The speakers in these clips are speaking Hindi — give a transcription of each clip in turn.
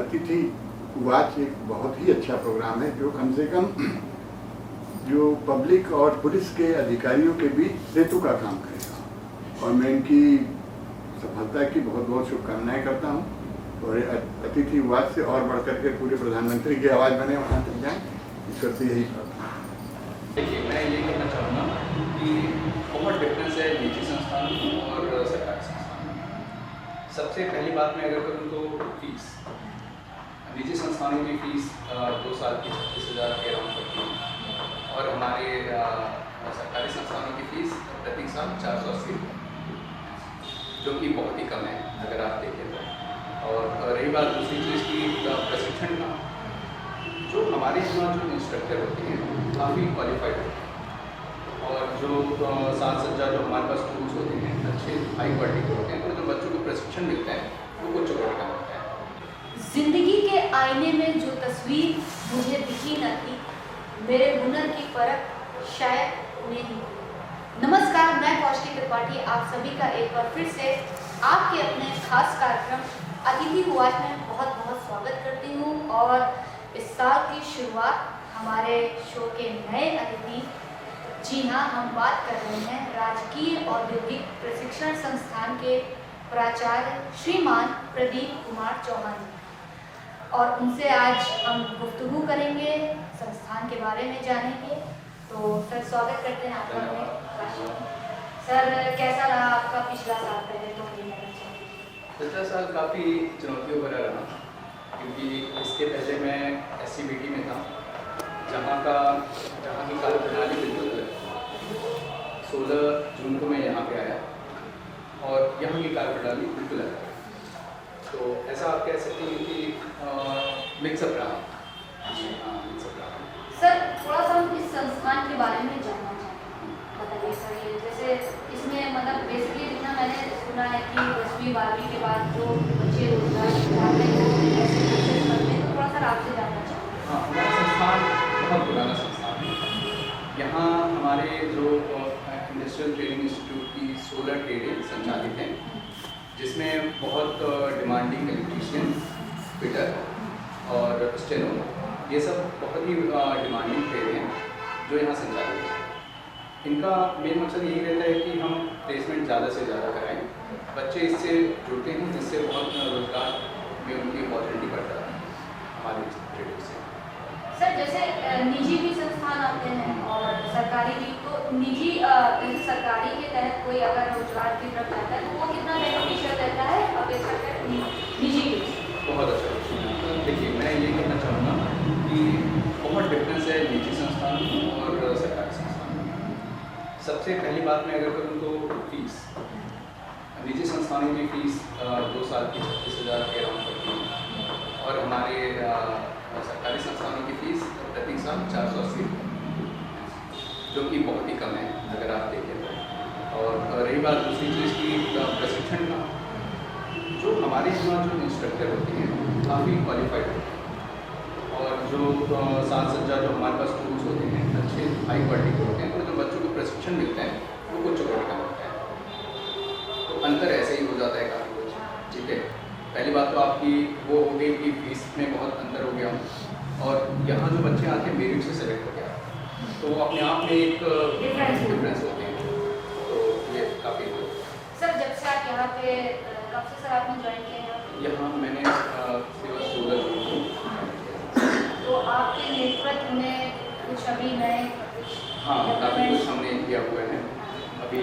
अतिथि वाच एक बहुत ही अच्छा प्रोग्राम है जो कम से कम जो पब्लिक और पुलिस के अधिकारियों के बीच सेतु का काम करेगा और मैं इनकी सफलता की बहुत बहुत शुभकामनाएं करता हूं और अतिथि वाच से और बढ़कर के पूरे प्रधानमंत्री की आवाज़ बने वहाँ तक जाएँ, ईश्वर से यही प्रार्थना। देखिए, मैं ये कहना चाहूँगा कि बहुत डिफरेंस है निजी संस्थानों और सरकारी संस्थानों में। सबसे पहली बात मैं अगर करूँ तो फीस। निजी संस्थानों की फ़ीस 2 साल की 36,000 के अराउंड पड़ती है और हमारे सरकारी संस्थानों की फ़ीस प्रति साल 480 रुपये, जो कि बहुत ही कम है अगर आप देखें तो। और रही बात दूसरी चीज़ की प्रशिक्षण का, जो हमारे यहाँ जो इंस्ट्रक्टर होते हैं काफ़ी क्वालिफाइड होते हैं और जो साज सज्जा जो हमारे पास टूल्स होते हैं अच्छे हाई क्वालिटी के होते हैं, तो जो बच्चों को प्रशिक्षण मिलता है वो उच्च क्वालिटी का होता है। जिंदगी के आईने में जो तस्वीर मुझे दिखी न थी, मेरे हुनर की परख शायद उन्हें ही। नमस्कार, मैं कौशिकी त्रिपाठी आप सभी का एक बार फिर से आपके अपने खास कार्यक्रम अतिथि वाच में बहुत बहुत स्वागत करती हूँ। और इस साल की शुरुआत हमारे शो के नए अतिथि, जी हाँ, हम बात कर रहे हैं राजकीय औद्योगिक प्रशिक्षण संस्थान के प्राचार्य श्रीमान प्रदीप कुमार चौहान, और उनसे आज हम गुफ्तगू करेंगे, संस्थान के बारे में जानेंगे। तो सर, स्वागत करते हैं आपका। सर, कैसा रहा आपका पिछला साल? पहले तो ये कहना चाहिए पिछला साल काफ़ी चुनौतियों भरा रहा, क्योंकि इसके पहले मैं SCBT में था, जहाँ की कार्यप्रणाली बिल्कुल अलग थी। 16 जून को मैं यहाँ पे आया और यहाँ की कार्यप्रणाली बिल्कुल अलग है। तो ऐसा आप कह सकते हैं कि मिक्सअप रहा। मिक्सअप रहा। सर, थोड़ा सा हम इस संस्थान के बारे में जानना चाहते हैं, बताइए सर। ये जैसे इसमें मतलब बेसिकली जितना मैंने सुना है कि 10वीं 12वीं के बाद जो बच्चे रोजगार चाहते हैं वो ऐसे कोर्सेज करते हैं, तो थोड़ा सा आपसे जानना चाहते हैं। हाँ, हमारा संस्थान बहुत पुराना संस्थान है। यहाँ हमारे जो इंडस्ट्रियल ट्रेनिंग इंस्टीट्यूट की 16 ट्रेडें संचालित हैं, जिसमें बहुत डिमांडिंग इलेक्ट्रीशियन, फिटर और स्टेनो, ये सब बहुत ही डिमांडिंग ट्रेड हैं जो यहाँ संचालित हैं। इनका मेन मकसद यही रहता है कि हम प्लेसमेंट ज़्यादा से ज़्यादा कराएं, बच्चे इससे जुड़ते हैं, जिससे बहुत रोजगार में उनकी अपॉर्चुनिटी बढ़ता है हमारे ट्रेड से। सर, जैसे निजी भी संस्थान आते हैं और सरकारी भी, तो निजी जैसे सरकारी के तहत कोई अगर रोजगार की तरफ जाता है तो वो कितना बेनिफिशियल रहता है अपेक्षाकृत निजी भी? बहुत अच्छा क्वेश्चन। देखिए, मैं ये कहना चाहूँगा कि बहुत डिफरेंस है निजी संस्थानों और सरकारी संस्थानों में। सबसे पहली बात मैं अगर करूँ तो फीस। निजी संस्थानों की फ़ीस 2 साल की 36,000 के अराउंड पड़ती है और हमारे सरकारी संस्थानों की फ़ीस प्रति साल 480 रुपये, जो कि बहुत ही कम है अगर आप देखें तो। और रही बात दूसरी चीज़ की प्रशिक्षण का, जो हमारे यहाँ जो इंस्ट्रक्टर होते हैं काफ़ी क्वालिफाइड होते हैं और जो साज सज्जा जो हमारे पास टूल्स होते हैं अच्छे हाई क्वालिटी के होते हैं, तो जो बच्चों को प्रशिक्षण मिलता है वो उच्च क्वालिटी का होता है। तो अंतर ऐसे ही हो जाता है काफ़ी कुछ, ठीक है। पहली बात तो आपकी वो हो गई कि फीस में बहुत अंतर हो गया, और यहाँ जो बच्चे आते हैं मेरिट से सेलेक्ट हो गया, तो वो अपने आप में एक डिफरेंस होते हैं। तो ये काफ़ी हो। सर, जब से आप यहाँ पे, कब से सर आपने ज्वाइन किया यहाँ मैंने सिर्फ 16 जून को। तो आपके नेतृत्व में कुछ अभी नए हाँ, काफ़ी कुछ हमने किया हुआ है अभी।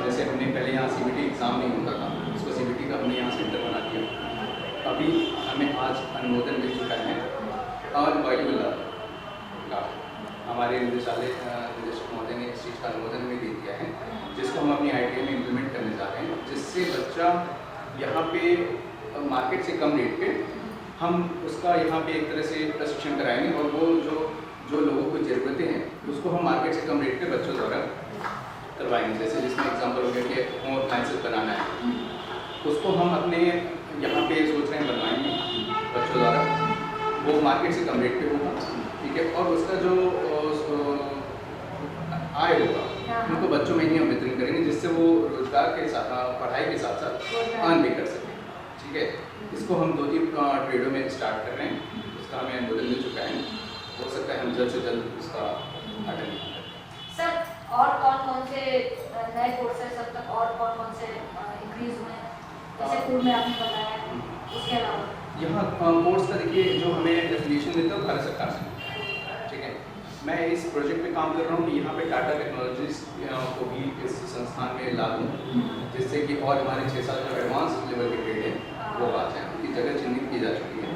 जैसे हमने पहले यहाँ CBT एग्ज़ाम नहीं होता था, उसको CBT का हमने यहाँ सेंटर बना दिया। अभी हमें आज अनुमोदन मिल चुका है और वायुला का हमारे निदेशक महोदय ने इस चीज़ का अनुमोदन भी दे दिया है, जिसको हम अपनी ITI में इम्प्लीमेंट करने जा रहे हैं, जिससे बच्चा यहाँ पे मार्केट से कम रेट पे हम उसका यहाँ पे एक तरह से प्रशिक्षण कराएंगे, और वो जो लोगों को ज़रूरतें हैं उसको हम मार्केट से कम रेट पे बच्चों द्वारा करवाएंगे। जैसे जिसमें एग्जाम्पल हो गया कि होम अप्लायंसेस बनाना है, उसको हम अपने यहाँ पे सोच रहे हैं बनवाएंगे बच्चों द्वारा, वो मार्केट से कम रेट पे होगा, ठीक है। और उसका जो आय होगा उनको बच्चों में ही हम वितरण करेंगे, जिससे वो रोजगार के साथ, पढ़ाई के साथ साथ अर्न भी कर सकें, ठीक है। इसको हम 2-3 ट्रेडों में स्टार्ट कर रहे हैं, उसका हमें अनुमोदन मिल चुका है, हो सकता है हम जल्द से जल्द उसका उद्घाटन करें। सर और कौन से नए कोर्सेज अब तक और कौन से इंक्रीज हुए हैं, जैसे फूड में आपने बताया, उसके अलावा यहाँ कोर्स का देखिए जो हमें एफिलिएशन देता है भारत सरकार से, ठीक है। मैं इस प्रोजेक्ट पे काम कर रहा हूँ कि यहाँ पे टाटा टेक्नोलॉजीज को भी इस संस्थान में ला दूँ, जिससे कि और हमारे 6 साल जो एडवांस लेवल के ट्रेड है वो आ जाए, उनकी जगह चिन्हित की जा चुकी है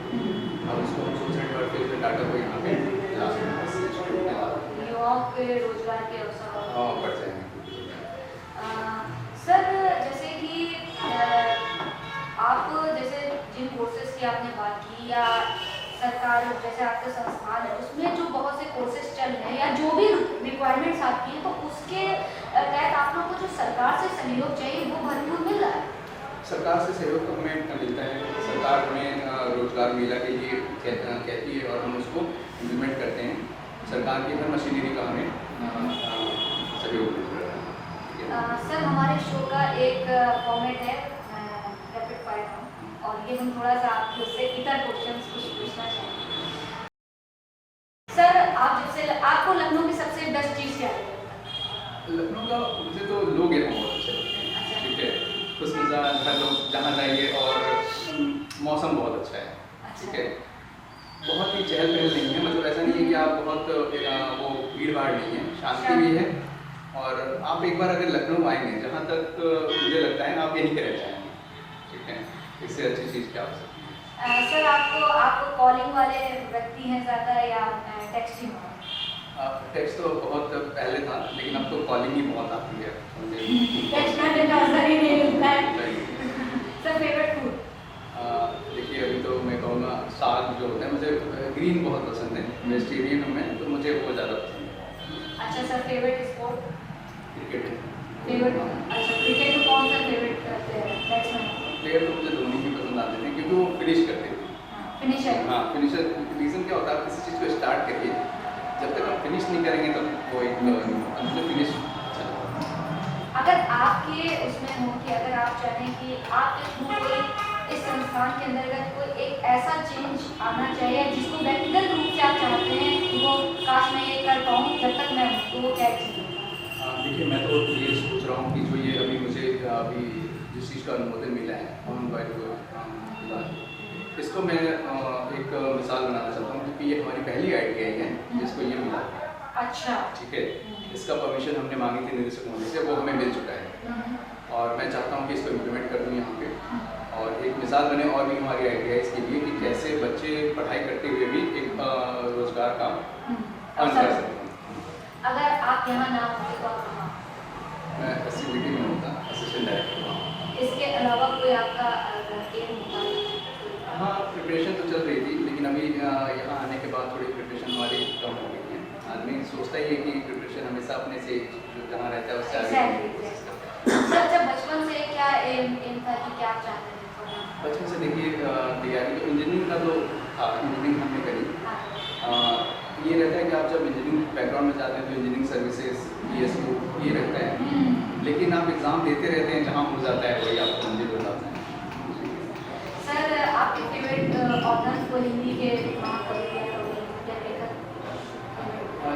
और उसको हम सोच रहे हैं फिर से टाटा को यहाँ पे ला सकते हैं, युवाओं के रोजगार के अवसर बढ़ जाएंगे। सर जैसे कि आप जैसे जिन कोर्सेज की आपने बात की या सरकार जैसे आपका संस्थान है उसमें जो बहुत से कोर्सेज चल रहे हैं या जो भी रिक्वायरमेंट्स आपकी हैं, तो उसके तहत आप लोग को जो सरकार से सहयोग चाहिए वो भरपूर मिल रहा है? सरकार से सहयोग तो हमें मिलता है, सरकार हमें रोजगार मेला के लिए कहती है और हम उसको इम्प्लीमेंट करते हैं। सरकार की हर मशीनरी का हमें सहयोग मिल रहा है। सर हमारे शो का एक फॉर्मेट है रैपिड फायर राउंड, और ये हम थोड़ा सा आपके उससे इतर क्वेश्चंस कुछ पूछना चाहेंगे। सर आप जब से आपको लखनऊ की सबसे बेस्ट चीज़ क्या है? लखनऊ का मुझे तो लोग यहाँ बहुत अच्छे लगते हैं, ठीक है, खुश मिजाज हर लोग जहाँ जाइए और मौसम बहुत अच्छा है, ठीक है, बहुत ही चहल पहल नहीं है, मतलब ऐसा नहीं है कि आप बहुत वो भीड़ भाड़ नहीं है, शांति भी है। और आप एक बार अगर लखनऊ आएंगे, जहाँ तक मुझे लगता है आप यहीं के रह जाएंगे, ठीक है, इससे अच्छी चीज़ क्या हो सकती है। सर आपको कॉलिंग वाले व्यक्ति हैं ज़्यादा या टेक्सटिंग? टेक्स्ट तो बहुत पहले था, लेकिन अब तो कॉलिंग ही बहुत आती है, टेक्स्ट करने का असर ही नहीं होता है। Sir favourite food? देखिए अभी तो मैं कहूँगा साग जो होता है, मुझे ग्रीन बहुत पसंद है, वेजिटेरियन हूँ मैं, तो मुझे वो ज़्यादा पसंद है। अच्छा sir favourite sport? Cricket. Favourite अच्छा क्रिकेट में कौन सा फेवरेट बैट्समैन? प्लेयर तो मुझे धोनी ही पसंद आते हैं क्योंकि वो फिनिश करते हैं। फिनिशर? हाँ फिनिशर। रीज़न क्या होता है, आप किसी चीज़ को स्टार्ट करिए, जब तक आप फिनिश नहीं करेंगे तब वो एक अंत फिनिश अच्छा लगता है। अगर आपके उसमें हो कि अगर आप चाहें कि आपके थ्रू कोई इस संस्थान के अंतर्गत कोई एक ऐसा चेंज आना चाहिए जिसको व्यक्तिगत रूप से आप चाहते हैं कि वो काश मैं ये कर पाऊँ जब तक मैं हूँ, तो वो क्या चीज़? देखिए मैं तो ये सोच रहा हूँ कि जो ये अभी मुझे अभी जिस चीज़ का अनुमोदन मिला है ऑन वाइड, इसको मैं एक मिसाल बनाना चाहता हूँ क्योंकि ये हमारी पहली ITI है जिसको ये मिला। अच्छा ठीक है, इसका परमिशन हमने मांगी थी निदेशक महोदय से, वो हमें मिल चुका है और मैं चाहता हूँ कि इसको इम्प्लीमेंट कर दूँ यहाँ पे और एक मिसाल बने और भी हमारी ITIs के लिए कि कैसे बच्चे पढ़ाई करते हुए भी एक रोजगार का अर्न कर सकते हैं। अगर आप यहाँ ना होते तो आप कहाँ? मैं SCBT में होता, असिस्टेंट डायरेक्टर वहाँ। इसके अलावा कोई आपका एम होता? हाँ प्रिपरेशन तो चल रही थी, लेकिन अभी यहाँ आने के बाद थोड़ी प्रिपरेशन हमारी कम हो गई है। आदमी सोचता ही है कि प्रिपरेशन हमेशा अपने से जो जहाँ रहता है उससे आगे कोशिश करता है। सर जब बचपन से क्या एम था कि क्या आप चाहते थे थोड़ा? बचपन से देखिए तैयारी तो इंजीनियरिंग का तो था, इंजीनियरिंग हमने करी। ये रहता है कि आप जब इंजीनियरिंग बैकग्राउंड में जाते हैं तो इंजीनियरिंग सर्विसेज PSU ये रहता है, लेकिन आप एग्ज़ाम देते रहते हैं, जहाँ हो जाता है वही आपको मंजिल हो जाता है। सर आपके फेवरेट ऑथर्स को हिंदी के महाकवि या लेखक?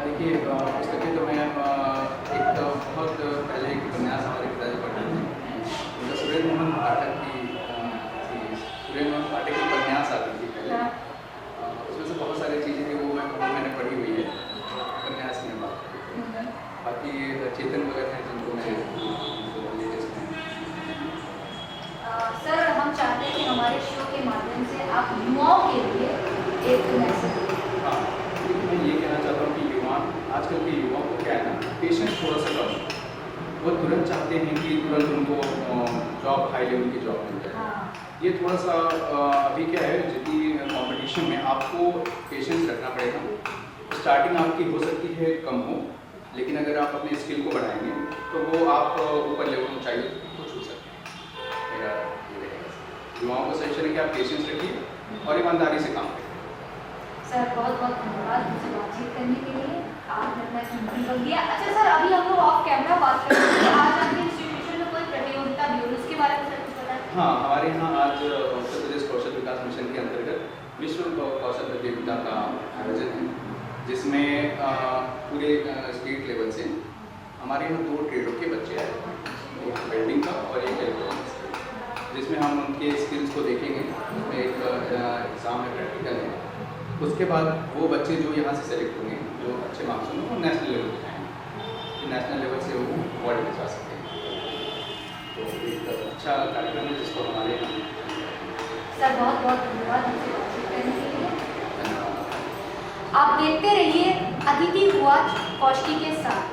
देखिए पुस्तकें तो मैं एक तो बहुत पहले एक उपन्यास हमारे पिताजी पढ़ते थे, मतलब सुरेंद्र मोहन पाठक की सुरेंद्र मोहन पाठक की उपन्यास आती थी पहले, उसमें से बहुत सारी चीज़ें थी वो मैंने पढ़ी हुई है उपन्यास में। बाकी चेतन भगत हैं जिनको मैं लेटेस्ट में। सर हम चाहते हैं कि हमारे शो के माध्यम से आप युवाओं के लिए एक मैसेज दें। हाँ, मैं ये कहना चाहता हूँ कि आजकल के युवाओं को क्या है ना, पेशेंस थोड़ा सा कम है, वो तुरंत चाहते हैं कि तुरंत उनको जॉब हाई लेवल की जॉब मिल जाए। ये थोड़ा सा अभी क्या है, जितनी कंपटीशन में आपको पेशेंस रखना पड़ेगा। स्टार्टिंग आपकी हो सकती है कम हो, लेकिन अगर आप अपने स्किल को बढ़ाएंगे तो वो आप ऊपर लेवल ऊंचाई को छू सकते हैं। मेरा ये रहेगा, युवाओं को सजेशन है कि आप पेशेंस रखिए और ईमानदारी से काम करें। सर बहुत बहुत धन्यवाद मुझसे बातचीत करने के लिए, आपने अपना कीमती वक्त दिया। अच्छा सर अभी हम लोग ऑफ कैमरा बात कर रहे हैं, आज आपके इंस्टीट्यूशन में कोई प्रतियोगिता भी हो, उसके बारे में सर कुछ बताएं? हाँ, हमारे यहाँ आज उत्तर प्रदेश कौशल विकास मिशन के अंतर्गत विश्व कौशल प्रतियोगिता का आयोजन है, जिसमें पूरे स्टेट लेवल से हमारे यहाँ 2 ट्रेडों के बच्चे आए, एक वेल्डिंग का और एक इलेक्ट्रॉनिक्स का, जिसमें हम उनके स्किल्स को देखेंगे। उसमें एक एग्ज़ाम है, प्रैक्टिकल है। उसके बाद वो बच्चे जो यहाँ से सेलेक्ट होंगे, जो अच्छे मार्क्स होंगे, वो नेशनल लेवल पे आएंगे, नेशनल लेवल से वो वर्ल्ड में जा सकेंगे। तो एक अच्छा कार्यक्रम है जिसको हमारे यहाँ सर बहुत बहुत धन्यवाद हमसे बातचीत करने के लिए। आप देखते रहिए अतिथि हुआ कौशिकी के साथ।